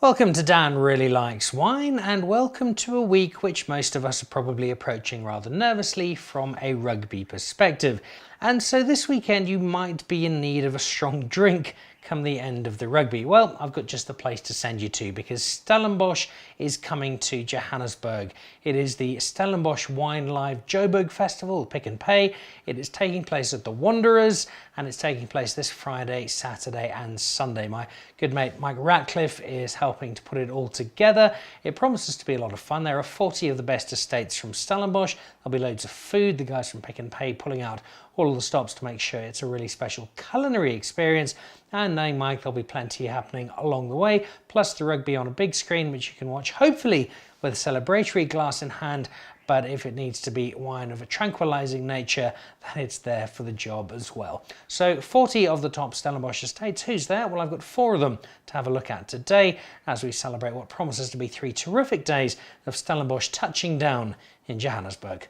Welcome to Dan Really Likes Wine, and welcome to a week which most of us are probably approaching rather nervously from a rugby perspective. And so this weekend you might be in need of a strong drink come the end of the rugby. Well, I've got just the place to send you to, because Stellenbosch is coming to Johannesburg. It is the Stellenbosch Wine Live Joburg Festival, Pick and Pay. It is taking place at the Wanderers, and it's taking place this Friday, Saturday and Sunday. My good mate Mike Ratcliffe is helping to put it all together. It promises to be a lot of fun. There are 40 of the best estates from Stellenbosch. There'll be loads of food. The guys from Pick and Pay pulling out all of the stops to make sure it's a really special culinary experience. And knowing Mike, there'll be plenty happening along the way, plus the rugby on a big screen, which you can watch hopefully with a celebratory glass in hand. But if it needs to be wine of a tranquilizing nature, then it's there for the job as well. So 40 of the top Stellenbosch estates. Who's there? Well, I've got 4 of them to have a look at today as we celebrate what promises to be 3 terrific days of Stellenbosch touching down in Johannesburg.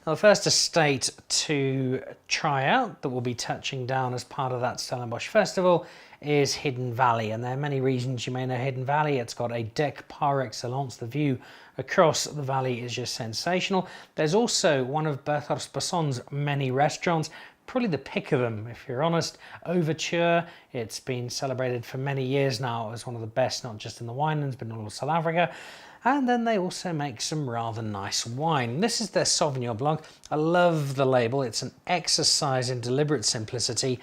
Now, the first estate to try out that will be touching down as part of that Stellenbosch festival is Hidden Valley, and there are many reasons you may know Hidden Valley. It's got a deck par excellence. The view across the valley is just sensational. There's also one of Berthars Basson's many restaurants, probably the pick of them if you're honest, Overture. It's been celebrated for many years now as one of the best, not just in the winelands but in all of South Africa. And then they also make some rather nice wine. This is their Sauvignon Blanc. I love the label. It's an exercise in deliberate simplicity.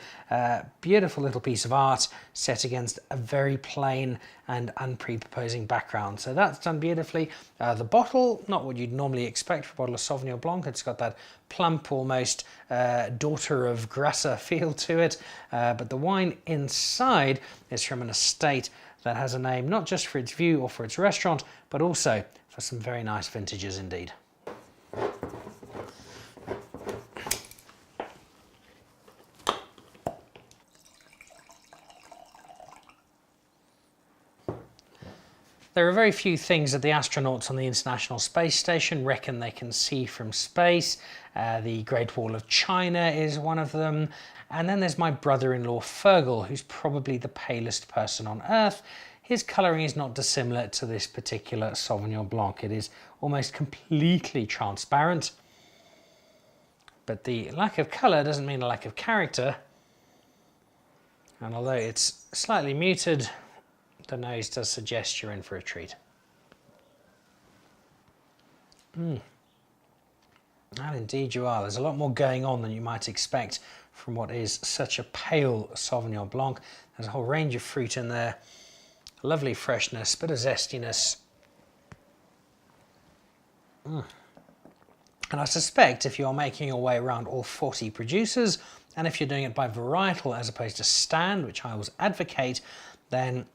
Beautiful little piece of art set against a very plain and unprepossessing background. So that's done beautifully. The bottle, not what you'd normally expect for a bottle of Sauvignon Blanc. It's got that plump, almost daughter of Grassa feel to it. But the wine inside is from an estate that has a name not just for its view or for its restaurant, but also for some very nice vintages indeed. There are very few things that the astronauts on the International Space Station reckon they can see from space. The Great Wall of China is one of them. And then there's my brother-in-law Fergal, who's probably the palest person on Earth. His colouring is not dissimilar to this particular Sauvignon Blanc. It is almost completely transparent. But the lack of colour doesn't mean a lack of character. And although it's slightly muted, the nose does suggest you're in for a treat. And indeed you are. There's a lot more going on than you might expect from what is such a pale Sauvignon Blanc. There's a whole range of fruit in there. A lovely freshness, bit of zestiness. And I suspect if you're making your way around all 40 producers, and if you're doing it by varietal as opposed to stand, which I always advocate, then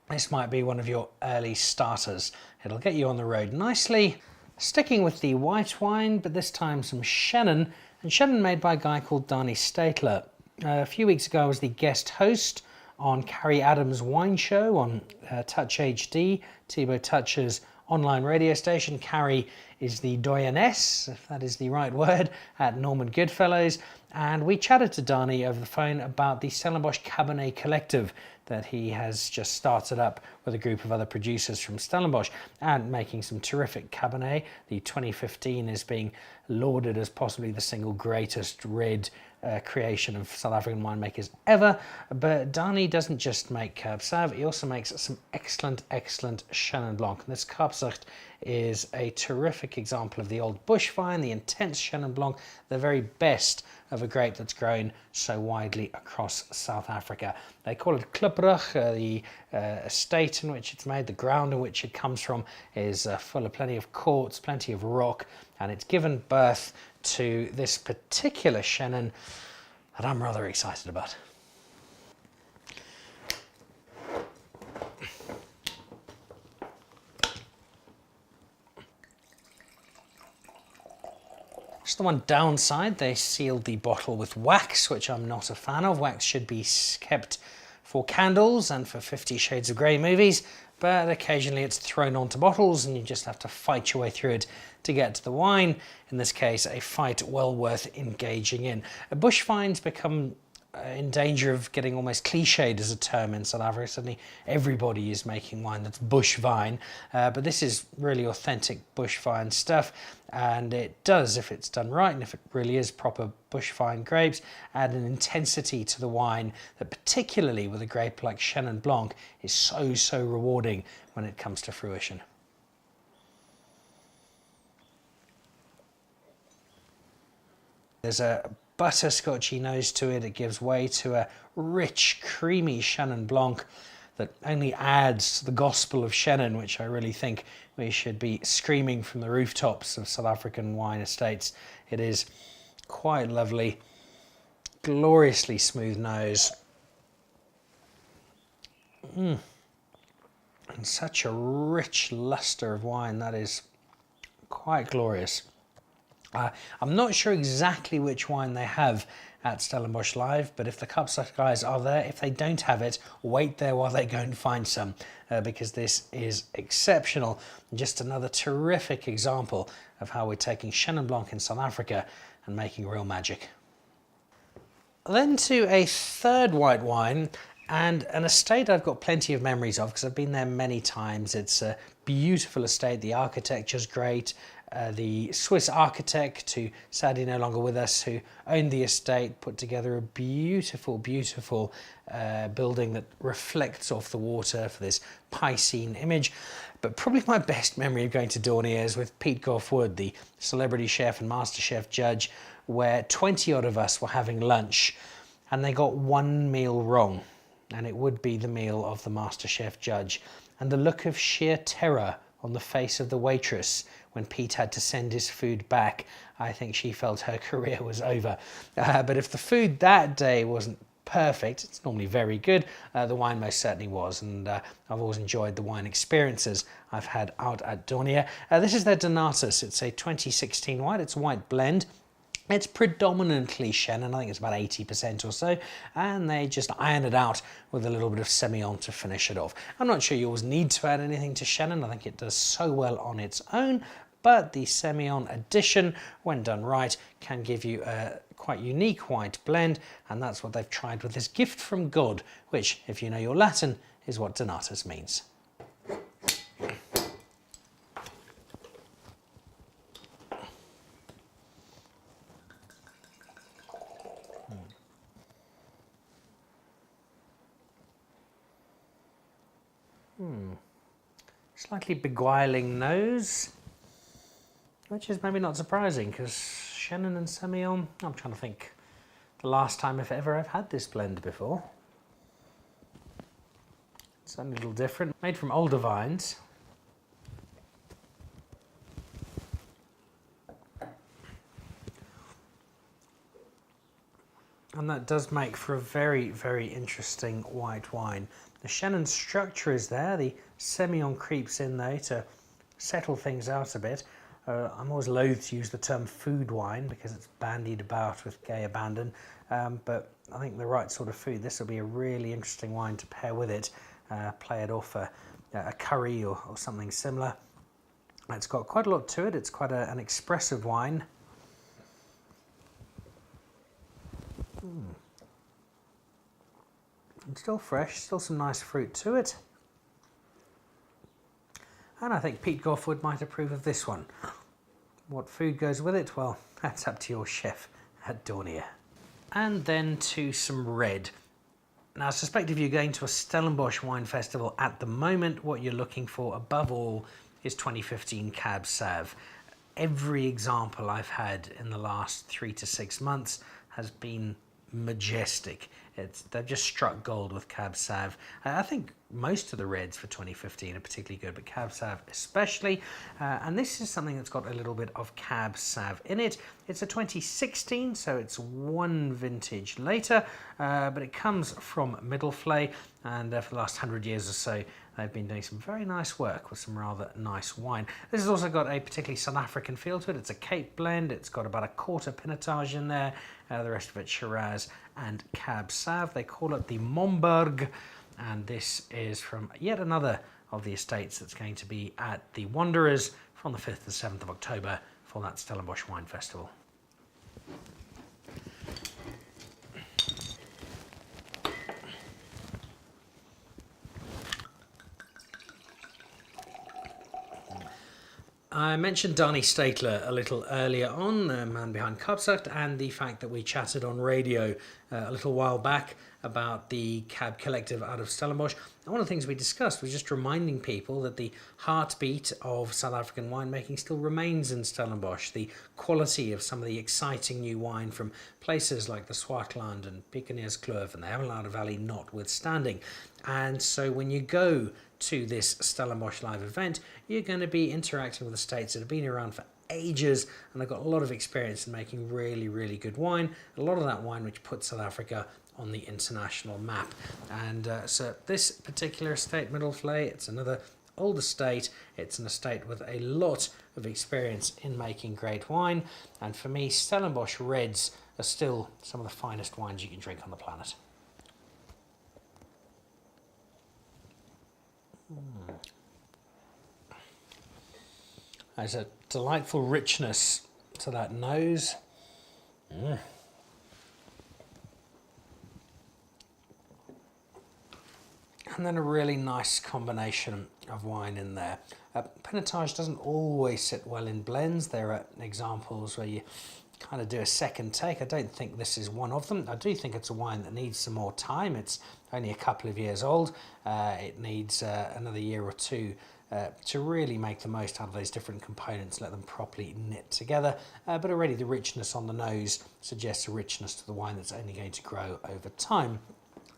this might be one of your early starters. It'll get you on the road nicely. Sticking with the white wine, but this time some Chenin, and Chenin made by a guy called Dani Statler. A few weeks ago I was the guest host on Carrie Adams' wine show on Touch HD, Thibaut Touch's online radio station. Carrie is the doyeness, if that is the right word, at Norman Goodfellows, and we chatted to Dani over the phone about the Stellenbosch Cabernet Collective that he has just started up with a group of other producers from Stellenbosch and making some terrific Cabernet. The 2015 is being lauded as possibly the single greatest red creation of South African winemakers ever. But Dani doesn't just make Curb Sav, he also makes some excellent Chenin Blanc. And this Kaapzicht is a terrific example of the old bush vine, the intense Chenin Blanc, the very best of a grape that's grown so widely across South Africa. They call it Klipperig. The estate in which it's made, the ground in which it comes from, is full of plenty of quartz, plenty of rock, and it's given birth to this particular Chenin that I'm rather excited about. Just the one downside, they sealed the bottle with wax, which I'm not a fan of. Wax should be kept for candles and for 50 Shades of Grey movies, but occasionally it's thrown onto bottles and you just have to fight your way through it to get to the wine. In this case, a fight well worth engaging in. Bush vines become in danger of getting almost cliched as a term in South Africa. Suddenly everybody is making wine that's bush vine, but this is really authentic bush vine stuff, and it does, if it's done right and if it really is proper bush vine grapes, add an intensity to the wine that, particularly with a grape like Chenin Blanc, is so rewarding when it comes to fruition. There's a butterscotchy nose to it. It gives way to a rich, creamy Chenin Blanc that only adds to the gospel of Chenin, which I really think we should be screaming from the rooftops of South African wine estates. It is quite lovely, gloriously smooth nose. And such a rich luster of wine. That is quite glorious. I'm not sure exactly which wine they have at Stellenbosch Live, but if the Kaapzicht guys are there, if they don't have it, wait there while they go and find some, because this is exceptional. Just another terrific example of how we're taking Chenin Blanc in South Africa and making real magic. Then to a third white wine, and an estate I've got plenty of memories of because I've been there many times. It's a beautiful estate. The architecture's great. The Swiss architect, who sadly no longer with us, who owned the estate, put together a beautiful building that reflects off the water for this Piscine image. But probably my best memory of going to Dornier is with Pete Goffwood, the celebrity chef and master chef judge, where 20 odd of us were having lunch and they got one meal wrong, and it would be the meal of the master chef judge, and the look of sheer terror on the face of the waitress when Pete had to send his food back. I think she felt her career was over. But if the food that day wasn't perfect, it's normally very good, the wine most certainly was, and I've always enjoyed the wine experiences I've had out at Dornier. This is their Donatus. It's a 2016 white. It's a white blend. It's predominantly Chenin, I think it's about 80% or so, and they just iron it out with a little bit of Semillon to finish it off. I'm not sure you always need to add anything to Chenin. I think it does so well on its own, but the Semillon addition, when done right, can give you a quite unique white blend, and that's what they've tried with this gift from God, which, if you know your Latin, is what Donatus means. Slightly beguiling nose, which is maybe not surprising because Chenin and Semillon, I'm trying to think the last time if ever I've had this blend before. It's a little different, made from older vines. And that does make for a very interesting white wine. The Chenin structure is there, the Semillon creeps in though to settle things out a bit. I'm always loath to use the term food wine because it's bandied about with gay abandon, but I think the right sort of food, this will be a really interesting wine to pair with it, play it off a curry or something similar. It's got quite a lot to it, it's quite an expressive wine. It's still fresh, still some nice fruit to it. And I think Pete Goffwood might approve of this one. What food goes with it? Well, that's up to your chef at Dornier. And then to some red. Now, I suspect if you're going to a Stellenbosch wine festival at the moment, what you're looking for above all is 2015 Cab Sav. Every example I've had in the last 3 to 6 months has been majestic. They've just struck gold with Cab Sav. I think most of the reds for 2015 are particularly good, but Cab Sav especially. And this is something that's got a little bit of Cab Sav in it. It's a 2016, so it's one vintage later, but it comes from Middelvlei, and for the last 100 years or so, they've been doing some very nice work with some rather nice wine. This has also got a particularly South African feel to it. It's a Cape blend. It's got about a quarter Pinotage in there. The rest of it Shiraz and Cab Sav. They call it the Momberg, and this is from yet another of the estates that's going to be at the Wanderers from the 5th to 7th of October for that Stellenbosch Wine Festival. I mentioned Danny Statler a little earlier on, the man behind Kaapzicht, and the fact that we chatted on radio a little while back about the cab collective out of Stellenbosch. And one of the things we discussed was just reminding people that the heartbeat of South African winemaking still remains in Stellenbosch. The quality of some of the exciting new wine from places like the Swartland and Pietermaritzkloof and the Havelaar Valley notwithstanding. And so when you go to this Stellenbosch live event, you're going to be interacting with the states that have been around for ages and they've got a lot of experience in making really, really good wine. A lot of that wine which puts South Africa on the international map. And so this particular estate, Middelvlei, it's another old estate. It's an estate with a lot of experience in making great wine. And for me, Stellenbosch Reds are still some of the finest wines you can drink on the planet. There's a delightful richness to that nose. And then a really nice combination of wine in there. Pinotage doesn't always sit well in blends. There are examples where you kind of do a second take. I don't think this is one of them. I do think it's a wine that needs some more time. It's only a couple of years old. It needs another year or two to really make the most out of those different components, let them properly knit together. But already the richness on the nose suggests a richness to the wine that's only going to grow over time.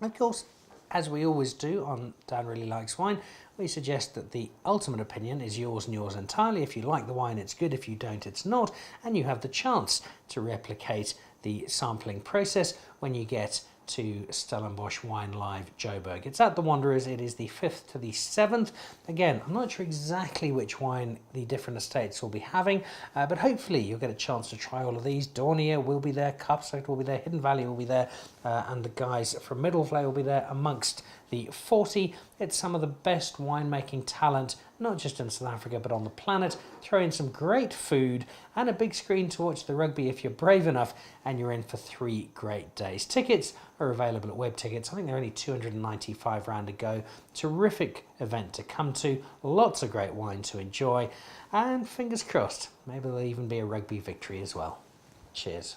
Of course, as we always do on Dan Really Likes Wine, we suggest that the ultimate opinion is yours and yours entirely. If you like the wine, it's good. If you don't, it's not. And you have the chance to replicate the sampling process when you get to Stellenbosch Wine Live Joburg. It's at the Wanderers. It is the 5th to the 7th. Again, I'm not sure exactly which wine the different estates will be having, but hopefully you'll get a chance to try all of these. Dornier will be there, Kaapzicht will be there, Hidden Valley will be there, and the guys from Middelvlei will be there amongst the 40. It's some of the best winemaking talent, not just in South Africa, but on the planet. Throw in some great food and a big screen to watch the rugby if you're brave enough, and you're in for 3 great days. Tickets are available at Web Tickets. I think they're only 295 rand a go. Terrific event to come to, lots of great wine to enjoy, and fingers crossed, maybe there'll even be a rugby victory as well. Cheers.